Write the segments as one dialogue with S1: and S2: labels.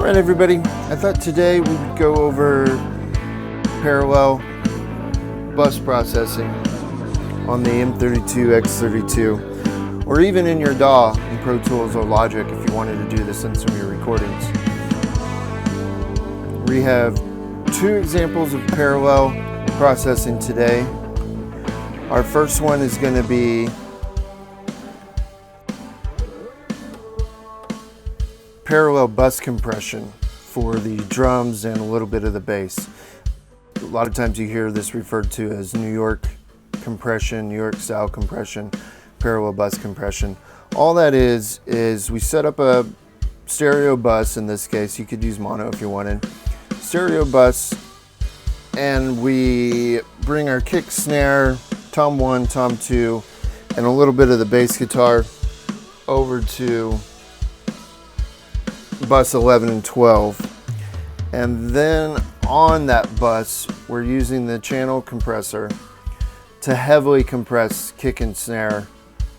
S1: Alright everybody, I thought today we would go over parallel bus processing on the M32, X32, or even in your DAW in Pro Tools or Logic if you wanted to do this in some of your recordings. We have two examples of parallel processing today. Our first one is going to be parallel bus compression for the drums and a little bit of the bass. A lot of times you hear this referred to as New York compression, New York style compression, parallel bus compression. All that is we set up a stereo bus. In this case, you could use mono if you wanted. Stereo bus, and we bring our kick, snare, tom 1, tom 2, and a little bit of the bass guitar over to bus 11 and 12, and then on that bus we're using the channel compressor to heavily compress kick and snare,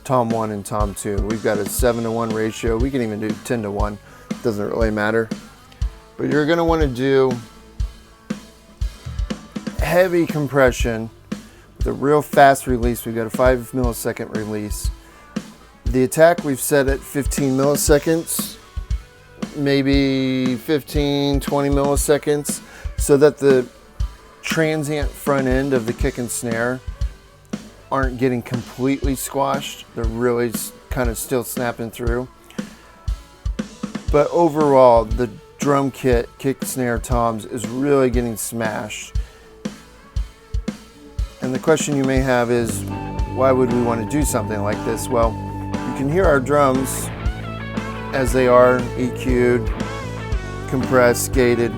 S1: tom 1 and tom 2. We've got a 7:1 ratio. We can even do 10:1, doesn't really matter, but you're going to want to do heavy compression with a real fast release. We've got a 5 millisecond release. The attack we've set at 15 milliseconds, maybe 15, 20 milliseconds, so that the transient front end of the kick and snare aren't getting completely squashed. They're really kind of still snapping through. But overall, the drum kit, kick, snare, toms is really getting smashed. And the question you may have is, why would we want to do something like this? Well, you can hear our drums as they are, EQ'd, compressed, gated,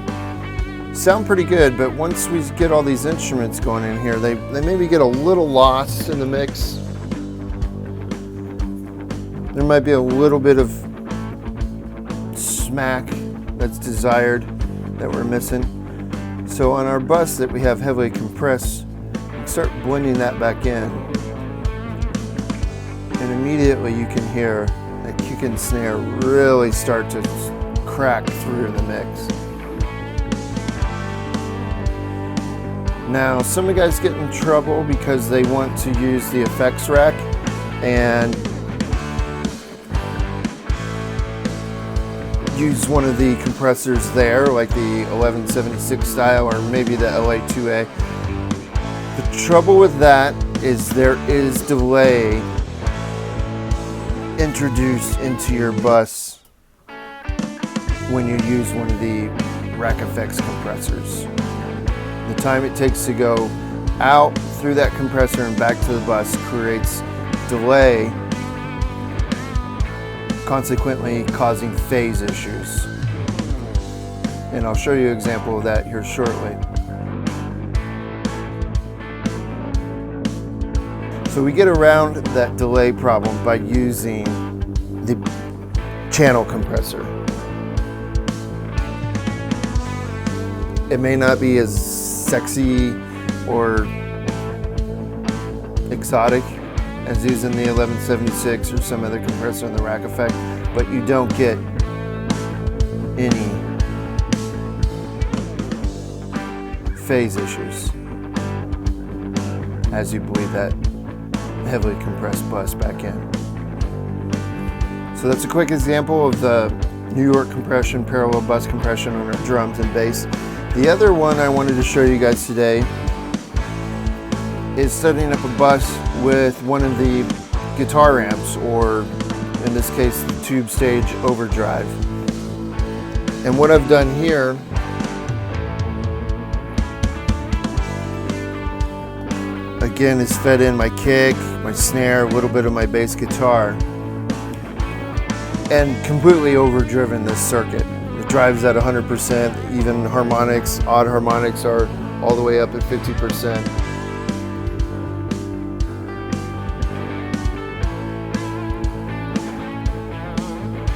S1: sound pretty good, but once we get all these instruments going in here, they maybe get a little lost in the mix. There might be a little bit of smack that's desired that we're missing. So on our bus that we have heavily compressed, we start blending that back in, and immediately you can hear that kick and snare really start to crack through the mix. Now, some of the guys get in trouble because they want to use the effects rack and use one of the compressors there, like the 1176 style or maybe the LA2A. The trouble with that is there is delay introduced into your bus when you use one of the rack effects compressors. The time it takes to go out through that compressor and back to the bus creates delay, consequently causing phase issues. And I'll show you an example of that here shortly. So we get around that delay problem by using the channel compressor. It may not be as sexy or exotic as using the 1176 or some other compressor in the rack effect, but you don't get any phase issues as you bleed that heavily compressed bus back in. So that's a quick example of the New York compression, parallel bus compression on our drums and bass. The other one I wanted to show you guys today is setting up a bus with one of the guitar amps, or in this case, the tube stage overdrive. And what I've done here again is fed in my kick, my snare, a little bit of my bass guitar, and completely overdriven this circuit. It drives at 100%, even harmonics, odd harmonics are all the way up at 50%.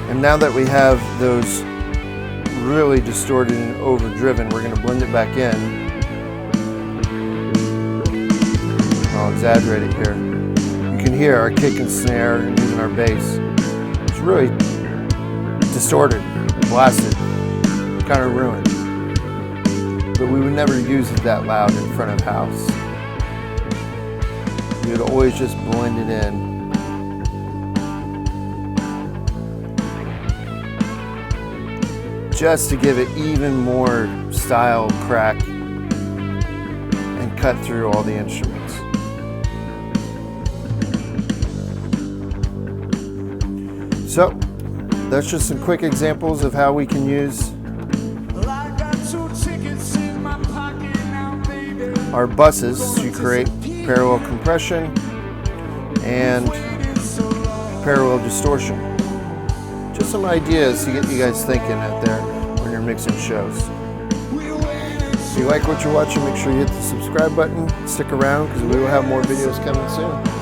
S1: And now that we have those really distorted and overdriven, we're going to blend it back in. I'll exaggerate it here. You can hear our kick and snare and even our bass. It's really distorted, blasted. kind of ruined. But we would never use it that loud in front of house. We would always just blend it in. Just to give it even more style, crack, and cut through all the instruments. So, that's just some quick examples of how we can use our buses to create parallel compression and parallel distortion. Just some ideas to get you guys thinking out there when you're mixing shows. If you like what you're watching, make sure you hit the subscribe button. Stick around because we will have more videos coming soon.